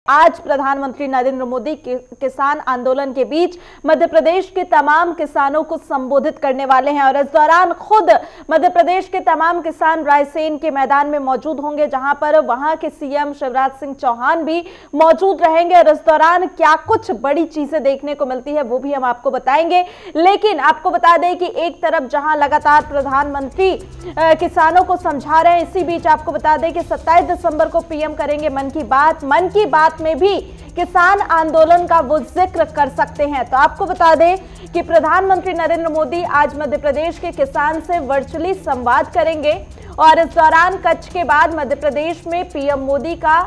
आज प्रधानमंत्री नरेंद्र मोदी किसान आंदोलन के बीच मध्य प्रदेश के तमाम किसानों को संबोधित करने वाले हैं और इस दौरान खुद मध्य प्रदेश के तमाम किसान रायसेन के मैदान में मौजूद होंगे, जहां पर वहां के सीएम शिवराज सिंह चौहान भी मौजूद रहेंगे। और इस दौरान क्या कुछ बड़ी चीजें देखने को मिलती है वो भी हम आपको बताएंगे। लेकिन आपको बता दें कि एक तरफ जहां लगातार प्रधानमंत्री किसानों को समझा रहे हैं, इसी बीच आपको बता दें कि 27 दिसंबर को पीएम करेंगे मन की बात में भी किसान आंदोलन का वो जिक्र कर सकते हैं। तो आपको बता दें कि प्रधानमंत्री नरेंद्र मोदी आज मध्य प्रदेश के किसान से वर्चुअली संवाद करेंगे और इस दौरान कच्छ के बाद मध्य प्रदेश में पीएम मोदी का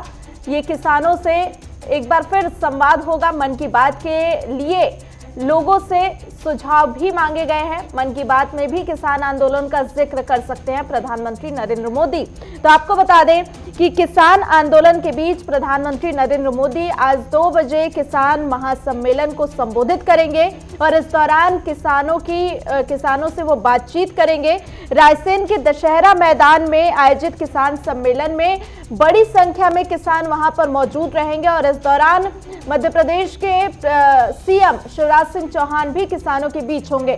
ये किसानों से एक बार फिर संवाद होगा। मन की बात के लिए लोगों से सुझाव भी मांगे गए हैं। मन की बात में भी किसान आंदोलन का जिक्र कर सकते हैं प्रधानमंत्री नरेंद्र मोदी। तो आपको बता दें कि किसान आंदोलन के बीच प्रधानमंत्री नरेंद्र मोदी आज 2 बजे किसान महासम्मेलन को संबोधित करेंगे और इस दौरान किसानों से वो बातचीत करेंगे। रायसेन के दशहरा मैदान में आयोजित किसान सम्मेलन में बड़ी संख्या में किसान वहां पर मौजूद रहेंगे और इस दौरान मध्य प्रदेश के सीएम शिवराज सिंह चौहान भी किसानों के बीच होंगे।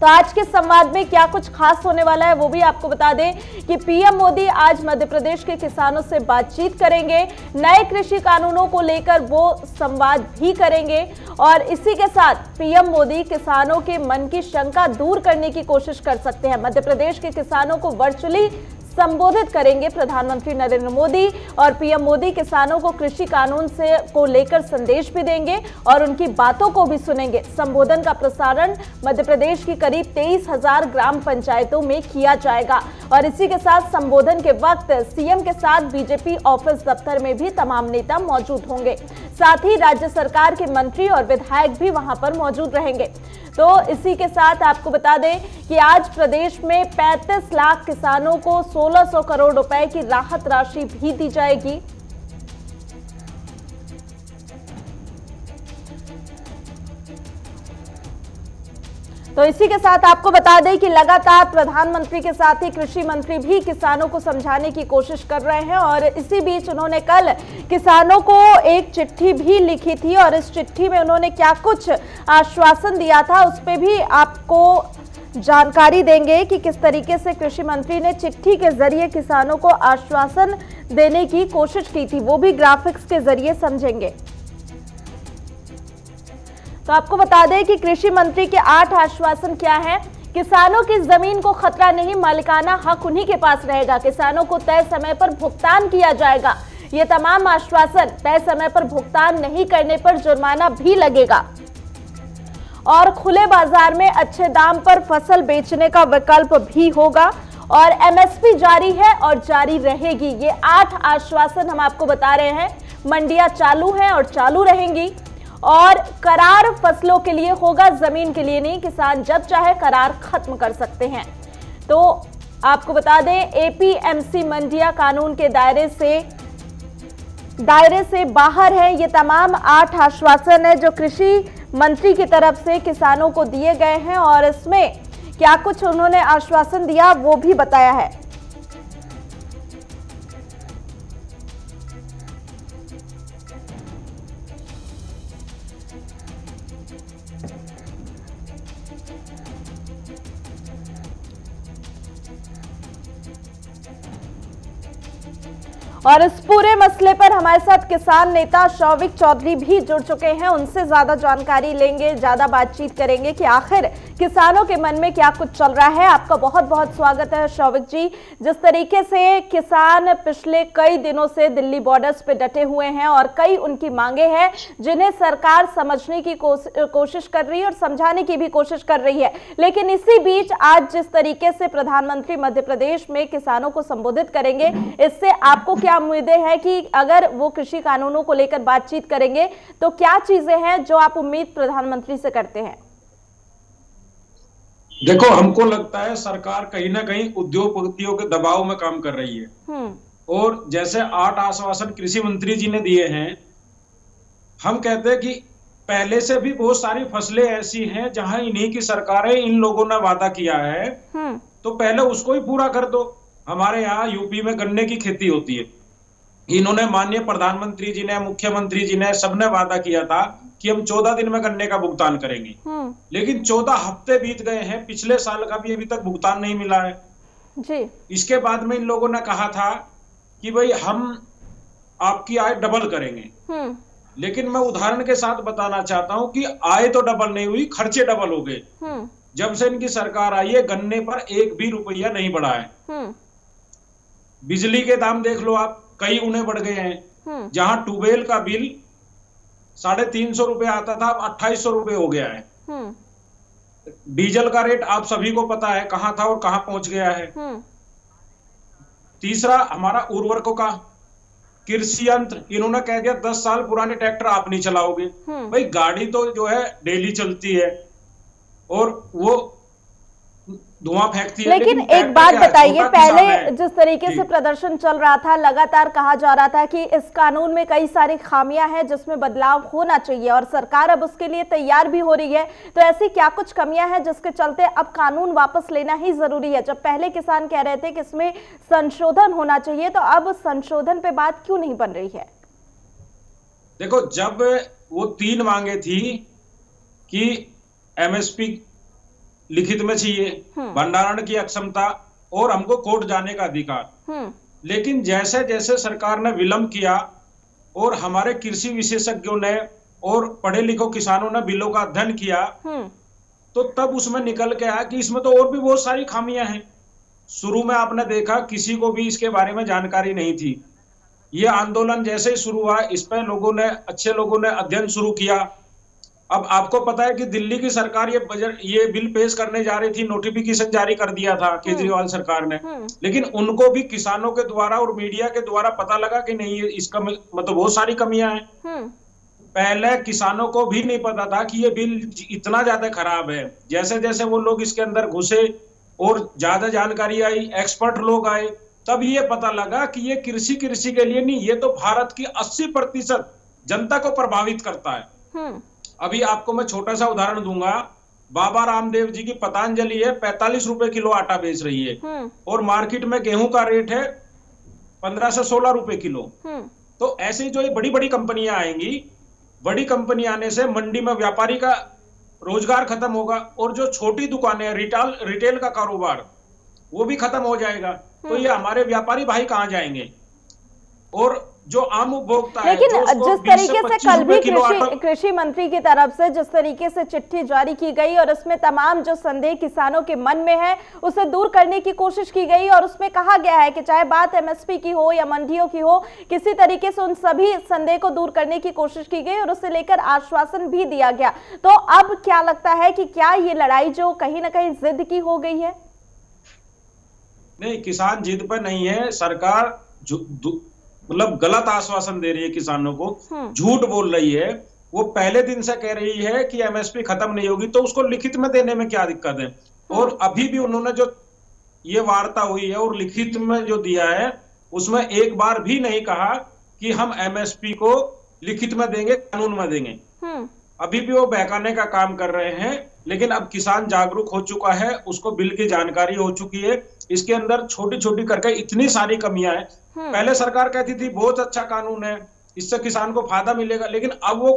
तो आज के संवाद में क्या कुछ खास होने वाला है वो भी आपको बता दें कि पीएम मोदी आज मध्य प्रदेश के किसानों से बातचीत करेंगे, नए कृषि कानूनों को लेकर वो संवाद भी करेंगे और इसी के साथ पीएम मोदी किसानों के मन की शंका दूर करने की कोशिश कर सकते हैं। मध्य प्रदेश के किसानों को वर्चुअली संबोधित करेंगे प्रधानमंत्री नरेंद्र मोदी और पीएम मोदी किसानों को कृषि कानून को लेकर संदेश भी देंगे और उनकी बातों को भी सुनेंगे। संबोधन का प्रसारण मध्य प्रदेश की करीब 23,000 ग्राम पंचायतों में किया जाएगा और इसी के साथ संबोधन के वक्त सीएम के साथ बीजेपी ऑफिस दफ्तर में भी तमाम नेता मौजूद होंगे। साथ ही राज्य सरकार के मंत्री और विधायक भी वहां पर मौजूद रहेंगे। तो इसी के साथ आपको बता दें कि आज प्रदेश में 35 लाख किसानों को 1600 करोड़ रुपए की राहत राशि भी दी जाएगी। तो इसी के साथ आपको बता दें कि लगातार प्रधानमंत्री के साथ ही कृषि मंत्री भी किसानों को समझाने की कोशिश कर रहे हैं और इसी बीच उन्होंने कल किसानों को एक चिट्ठी भी लिखी थी और इस चिट्ठी में उन्होंने क्या कुछ आश्वासन दिया था उस पर भी आपको जानकारी देंगे कि किस तरीके से कृषि मंत्री ने चिट्ठी के जरिए किसानों को आश्वासन देने की कोशिश की थी, वो भी ग्राफिक्स के जरिए समझेंगे। तो आपको बता दें कि कृषि मंत्री के 8 आश्वासन क्या हैं। किसानों की जमीन को खतरा नहीं, मालिकाना हक उन्हीं के पास रहेगा। किसानों को तय समय पर भुगतान किया जाएगा। ये तमाम आश्वासन, तय समय पर भुगतान नहीं करने पर जुर्माना भी लगेगा और खुले बाजार में अच्छे दाम पर फसल बेचने का विकल्प भी होगा और एमएसपी जारी है और जारी रहेगी। ये 8 आश्वासन हम आपको बता रहे हैं। मंडियां चालू हैं और चालू रहेंगी और करार फसलों के लिए होगा, जमीन के लिए नहीं। किसान जब चाहे करार खत्म कर सकते हैं। तो आपको बता दें एपीएमसी मंडियां कानून के दायरे से बाहर है। ये तमाम 8 आश्वासन है जो कृषि मंत्री की तरफ से किसानों को दिए गए हैं और इसमें क्या कुछ उन्होंने आश्वासन दिया वो भी बताया है। और इस पूरे मसले पर हमारे साथ किसान नेता शौविक चौधरी भी जुड़ चुके हैं। उनसे ज्यादा जानकारी लेंगे, ज्यादा बातचीत करेंगे कि आखिर किसानों के मन में क्या कुछ चल रहा है। आपका बहुत बहुत स्वागत है शौविक जी। जिस तरीके से किसान पिछले कई दिनों से दिल्ली बॉर्डर्स पे डटे हुए हैं और कई उनकी मांगे हैं जिन्हें सरकार समझने की कोशिश कर रही है और समझाने की भी कोशिश कर रही है, लेकिन इसी बीच आज जिस तरीके से प्रधानमंत्री मध्य प्रदेश में किसानों को संबोधित करेंगे, इससे आपको क्या उम्मीदें हैं कि अगर वो कृषि कानूनों को लेकर बातचीत करेंगे तो क्या चीजें हैं जो आप उम्मीद प्रधानमंत्री से करते हैं? देखो, हमको लगता है सरकार कहीं ना कहीं उद्योगपतियों के दबाव में काम कर रही है और जैसे 8 आश्वासन कृषि मंत्री जी ने दिए हैं, हम कहते हैं कि पहले से भी बहुत सारी फसलें ऐसी हैं जहां इन्हीं की सरकारें, इन लोगों ने वादा किया है तो पहले उसको ही पूरा कर दो। हमारे यहाँ यूपी में गन्ने की खेती होती है इन्होंने माननीय प्रधानमंत्री जी ने, मुख्यमंत्री जी ने, सबने वादा किया था कि हम 14 दिन में गन्ने का भुगतान करेंगे, लेकिन 14 हफ्ते बीत गए हैं, पिछले साल का भी अभी तक भुगतान नहीं मिला है जी। इसके बाद में इन लोगों ने कहा था कि भाई हम आपकी आय डबल करेंगे, लेकिन मैं उदाहरण के साथ बताना चाहता हूं कि आय तो डबल नहीं हुई, खर्चे डबल हो गए। जब से इनकी सरकार आई है गन्ने पर एक भी रुपया नहीं बढ़ा है। बिजली के दाम देख लो आप, कई गुने बढ़ गए हैं। जहां ट्यूबवेल का बिल 350 रुपए आता था, अब 2800 रुपए हो गया है। डीजल का रेट आप सभी को पता है कहां था और कहां पहुंच गया है। तीसरा हमारा उर्वरकों का, कृषि यंत्र, इन्होंने कह दिया 10 साल पुराने ट्रैक्टर आप नहीं चलाओगे। भाई गाड़ी तो जो है डेली चलती है और वो धुआं फेंकती है। लेकिन एक बात बताइए, पहले जिस तरीके से प्रदर्शन चल रहा था, लगातार कहा जा रहा था कि इस कानून में कई सारी खामियां हैं जिसमें बदलाव होना चाहिए और सरकार अब उसके लिए तैयार भी हो रही है, तो ऐसी क्या कुछ कमियां हैं जिसके चलते अब कानून वापस लेना ही जरूरी है? जब पहले किसान कह रहे थे कि इसमें संशोधन होना चाहिए, तो अब संशोधन पे बात क्यों नहीं बन रही है? देखो, जब वो 3 मांगे थी कि एमएसपी लिखित में चाहिए, भंडारण की अक्षमता और हमको कोर्ट जाने का अधिकार, लेकिन जैसे जैसे सरकार ने विलंब किया और हमारे कृषि विशेषज्ञों ने और पढ़े लिखे किसानों ने बिलों का अध्ययन किया, तो तब उसमें निकल के आया कि इसमें तो और भी बहुत सारी खामियां हैं। शुरू में आपने देखा किसी को भी इसके बारे में जानकारी नहीं थी। ये आंदोलन जैसे ही शुरू हुआ, इस पर लोगों ने, अच्छे लोगों ने अध्ययन शुरू किया। अब आपको पता है कि दिल्ली की सरकार ये बिल पेश करने जा रही थी, नोटिफिकेशन जारी कर दिया था केजरीवाल सरकार ने, लेकिन उनको भी किसानों के द्वारा और मीडिया के द्वारा पता लगा कि नहीं, इसका मतलब बहुत सारी कमियां हैं। पहले किसानों को भी नहीं पता था कि ये बिल इतना ज्यादा खराब है। जैसे जैसे वो लोग इसके अंदर घुसे और ज्यादा जानकारी आई, एक्सपर्ट लोग आए, तब ये पता लगा कि ये कृषि के लिए नहीं, ये तो भारत की 80% जनता को प्रभावित करता है। अभी आपको मैं छोटा सा उदाहरण दूंगा। बाबा रामदेव जी की पतंजलि है 45 रुपए किलो आटा बेच रही है और मार्केट में गेहूं का रेट है 15 से 16 रुपए किलो। तो ऐसे जो ये बड़ी बड़ी कंपनियां आएंगी, बड़ी कंपनी आने से मंडी में व्यापारी का रोजगार खत्म होगा और जो छोटी दुकानें, रिटेल का कारोबार, वो भी खत्म हो जाएगा। तो ये हमारे व्यापारी भाई कहां जाएंगे? और जो आम उपभोक्ता है, लेकिन जिस तरीके से कल भी कृषि मंत्री की तरफ से जिस तरीके से चिट्ठी जारी की गई और उसमें तमाम जो संदेह किसानों के मन में है उसे दूर करने की कोशिश की गई और उसमें कहा गया है कि चाहे बात एमएसपी की हो या मंडियों की हो, किसी तरीके से उन सभी संदेह को दूर करने की कोशिश की गई और उसे लेकर आश्वासन भी दिया गया। तो अब क्या लगता है कि क्या ये लड़ाई जो कहीं ना कहीं जिद की हो गई है? नहीं, किसान जिद पर नहीं है। सरकार मतलब गलत आश्वासन दे रही है किसानों को, झूठ बोल रही है। वो पहले दिन से कह रही है कि एमएसपी खत्म नहीं होगी, तो उसको लिखित में देने में क्या दिक्कत है? और अभी भी उन्होंने जो ये वार्ता हुई है और लिखित में जो दिया है, उसमें एक बार भी नहीं कहा कि हम एमएसपी को लिखित में देंगे, कानून में देंगे। अभी भी वो बहकाने का काम कर रहे हैं। लेकिन अब किसान जागरूक हो चुका है, उसको बिल की जानकारी हो चुकी है। इसके अंदर छोटी छोटी करके इतनी सारी कमियां हैं। पहले सरकार कहती थी बहुत अच्छा कानून है, इससे किसान को फायदा मिलेगा, लेकिन अब वो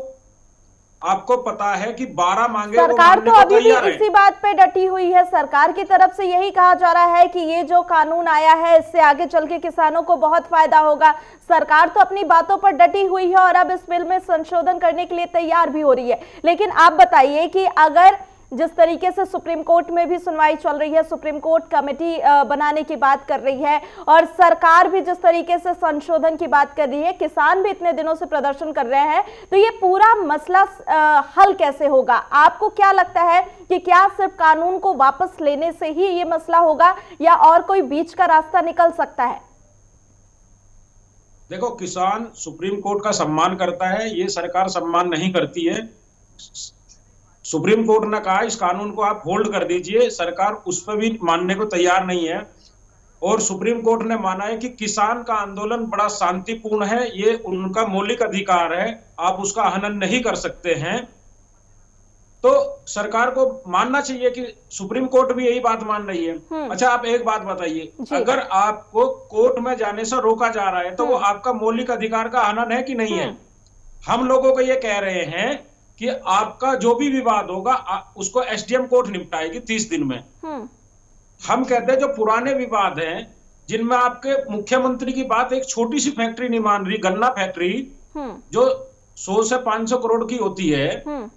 आपको पता है कि 12 मांगे सरकार तो अभी भी इसी बात पे डटी हुई है। सरकार की तरफ से यही कहा जा रहा है कि ये जो कानून आया है इससे आगे चल के किसानों को बहुत फायदा होगा। सरकार तो अपनी बातों पर डटी हुई है और अब इस बिल में संशोधन करने के लिए तैयार भी हो रही है। लेकिन आप बताइए कि अगर जिस तरीके से सुप्रीम कोर्ट में भी सुनवाई चल रही है, सुप्रीम कोर्ट कमेटी बनाने की बात कर रही है और सरकार भी जिस तरीके से संशोधन की बात कर रही है, किसान भी इतने दिनों से प्रदर्शन कर रहे हैं, तो ये पूरा मसला हल कैसे होगा? आपको क्या लगता है कि क्या सिर्फ कानून को वापस लेने से ही ये मसला होगा या और कोई बीच का रास्ता निकल सकता है? देखो, किसान सुप्रीम कोर्ट का सम्मान करता है, ये सरकार सम्मान नहीं करती है। सुप्रीम कोर्ट ने कहा इस कानून को आप होल्ड कर दीजिए, सरकार उस पर भी मानने को तैयार नहीं है। और सुप्रीम कोर्ट ने माना है कि किसान का आंदोलन बड़ा शांतिपूर्ण है, ये उनका मौलिक अधिकार है, आप उसका हनन नहीं कर सकते हैं। तो सरकार को मानना चाहिए कि सुप्रीम कोर्ट भी यही बात मान रही है। अच्छा, आप एक बात बताइए, अगर आपको कोर्ट में जाने से रोका जा रहा है तो वो आपका मौलिक अधिकार का हनन है कि नहीं है? हम लोगों को ये कह रहे हैं कि आपका जो भी विवाद होगा उसको एसडीएम कोर्ट निपटाएगी 30 दिन में। हम कहते हैं जो पुराने विवाद हैं जिनमें आपके मुख्यमंत्री की बात एक छोटी सी फैक्ट्री नहीं मान रही, गन्ना फैक्ट्री जो 100 से 500 करोड़ की होती है,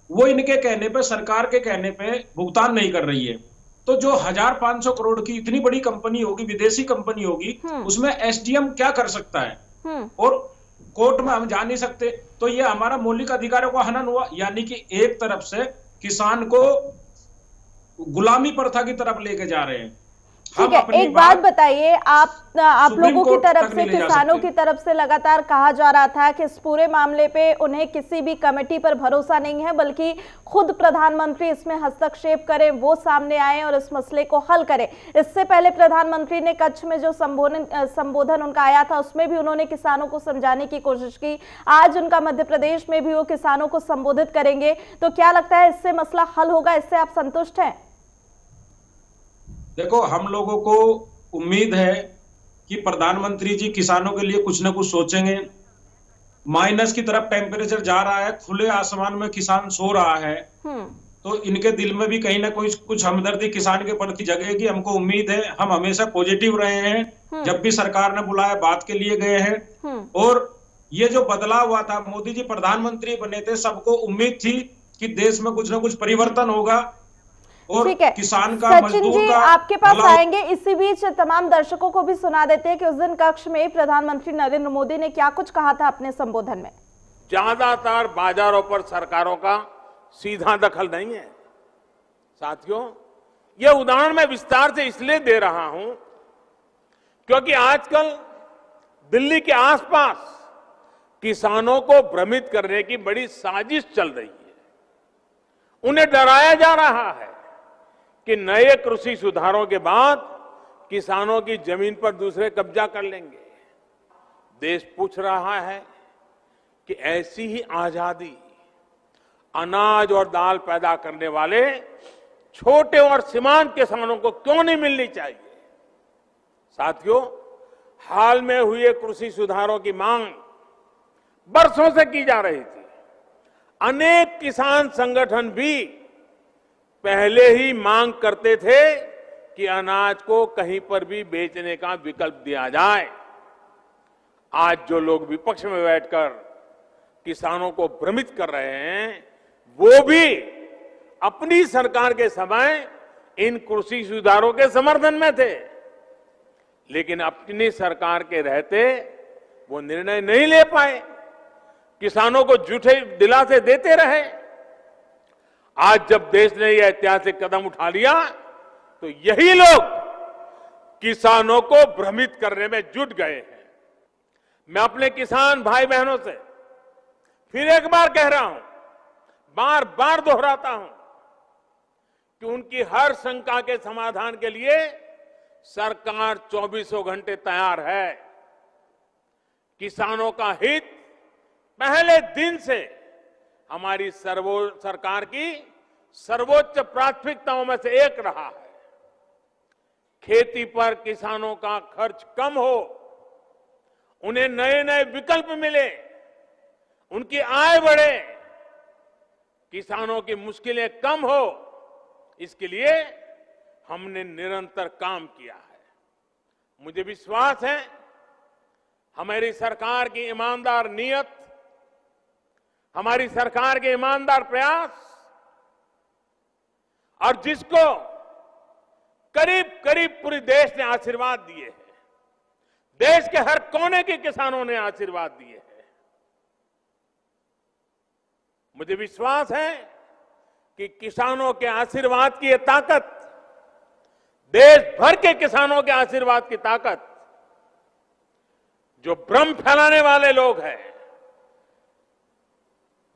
वो इनके कहने पे, सरकार के कहने पे भुगतान नहीं कर रही है। तो जो 1500 करोड़ की इतनी बड़ी कंपनी होगी, विदेशी कंपनी होगी, उसमें एसडीएम क्या कर सकता है? और कोर्ट में हम जा नहीं सकते। तो ये हमारा मौलिक अधिकारों का हनन हुआ। यानी कि एक तरफ से किसान को गुलामी प्रथा की तरफ लेके जा रहे हैं। ठीक है, एक बात बताइए, आप लोगों की तरफ से, किसानों की तरफ से लगातार कहा जा रहा था कि इस पूरे मामले पे उन्हें किसी भी कमेटी पर भरोसा नहीं है, बल्कि खुद प्रधानमंत्री इसमें हस्तक्षेप करें, वो सामने आए और इस मसले को हल करें। इससे पहले प्रधानमंत्री ने कच्छ में जो संबोधन उनका आया था उसमें भी उन्होंने किसानों को समझाने की कोशिश की। आज उनका मध्य प्रदेश में भी वो किसानों को संबोधित करेंगे। तो क्या लगता है इससे मसला हल होगा? इससे आप संतुष्ट हैं? देखो, हम लोगों को उम्मीद है कि प्रधानमंत्री जी किसानों के लिए कुछ ना कुछ सोचेंगे। माइनस की तरफ टेम्परेचर जा रहा है, खुले आसमान में किसान सो रहा है, तो इनके दिल में भी कहीं ना कुछ हमदर्दी किसान के प्रति जगेगी। हमको उम्मीद है, हम हमेशा पॉजिटिव रहे हैं, जब भी सरकार ने बुलाया बात के लिए गए हैं। और ये जो बदलाव हुआ था, मोदी जी प्रधानमंत्री बने थे, सबको उम्मीद थी कि देश में कुछ ना कुछ परिवर्तन होगा और किसान का, सचिन जी आपके पास आएंगे। इसी बीच तमाम दर्शकों को भी सुना देते हैं कि उस दिन कक्ष में प्रधानमंत्री नरेंद्र मोदी ने क्या कुछ कहा था अपने संबोधन में। ज्यादातर बाजारों पर सरकारों का सीधा दखल नहीं है। साथियों, यह उदाहरण मैं विस्तार से इसलिए दे रहा हूं क्योंकि आजकल दिल्ली के आसपास किसानों को भ्रमित करने की बड़ी साजिश चल रही है। उन्हें डराया जा रहा है कि नए कृषि सुधारों के बाद किसानों की जमीन पर दूसरे कब्जा कर लेंगे। देश पूछ रहा है कि ऐसी ही आजादी अनाज और दाल पैदा करने वाले छोटे और सीमांत किसानों को क्यों नहीं मिलनी चाहिए? साथियों, हाल में हुए कृषि सुधारों की मांग बरसों से की जा रही थी। अनेक किसान संगठन भी पहले ही मांग करते थे कि अनाज को कहीं पर भी बेचने का विकल्प दिया जाए। आज जो लोग विपक्ष में बैठकर किसानों को भ्रमित कर रहे हैं, वो भी अपनी सरकार के समय इन कृषि सुधारों के समर्थन में थे, लेकिन अपनी सरकार के रहते वो निर्णय नहीं ले पाए, किसानों को झूठे दिलासे देते रहे। आज जब देश ने यह ऐतिहासिक कदम उठा लिया तो यही लोग किसानों को भ्रमित करने में जुट गए हैं। मैं अपने किसान भाई बहनों से फिर एक बार कह रहा हूं, बार बार दोहराता हूं कि उनकी हर शंका के समाधान के लिए सरकार 24 घंटे तैयार है। किसानों का हित पहले दिन से हमारी सरकार की सर्वोच्च प्राथमिकताओं में से एक रहा है। खेती पर किसानों का खर्च कम हो, उन्हें नए नए विकल्प मिले, उनकी आय बढ़े, किसानों की मुश्किलें कम हो, इसके लिए हमने निरंतर काम किया है। मुझे विश्वास है हमारी सरकार की ईमानदार नीयत, हमारी सरकार के ईमानदार प्रयास और जिसको करीब करीब पूरे देश ने आशीर्वाद दिए हैं, देश के हर कोने के किसानों ने आशीर्वाद दिए हैं, मुझे विश्वास है कि किसानों के आशीर्वाद की ये ताकत, देश भर के किसानों के आशीर्वाद की ताकत, जो भ्रम फैलाने वाले लोग हैं,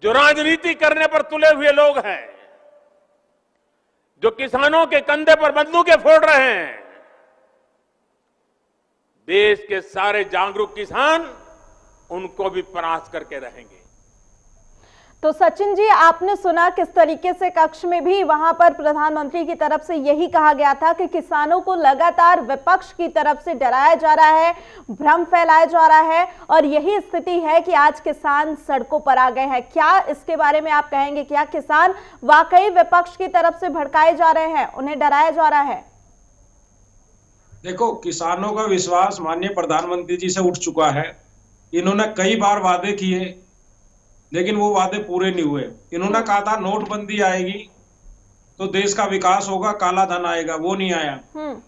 जो राजनीति करने पर तुले हुए लोग हैं, जो किसानों के कंधे पर बंदूकें फोड़ रहे हैं, देश के सारे जागरूक किसान उनको भी परास्त करके रहेंगे। तो सचिन जी, आपने सुना किस तरीके से कक्ष में भी वहां पर प्रधानमंत्री की तरफ से यही कहा गया था कि किसानों को लगातार विपक्ष की तरफ से डराया जा रहा है, भ्रम फैलाया जा रहा है और यही स्थिति है कि आज किसान सड़कों पर आ गए हैं। क्या इसके बारे में आप कहेंगे, क्या किसान वाकई विपक्ष की तरफ से भड़काए जा रहे हैं, उन्हें डराया जा रहा है? देखो, किसानों का विश्वास माननीय प्रधानमंत्री जी से उठ चुका है। इन्होंने कई बार वादे किए लेकिन वो वादे पूरे नहीं हुए। इन्होंने कहा था नोटबंदी आएगी तो देश का विकास होगा, काला धन आएगा, वो नहीं आया।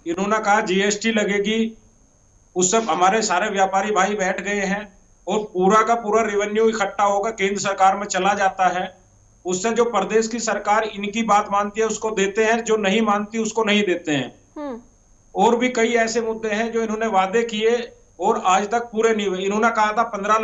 इन्होंने कहा जीएसटी लगेगी, उससे हमारे सारे व्यापारी भाई बैठ गए हैं और पूरा का पूरा रेवेन्यू इकट्ठा होगा, केंद्र सरकार में चला जाता है। उससे जो प्रदेश की सरकार इनकी बात मानती है उसको देते हैं, जो नहीं मानती उसको नहीं देते हैं। और भी कई ऐसे मुद्दे हैं जो इन्होंने वादे किए और आज तक पूरे नहीं हुए। इन्होंने कहा था 15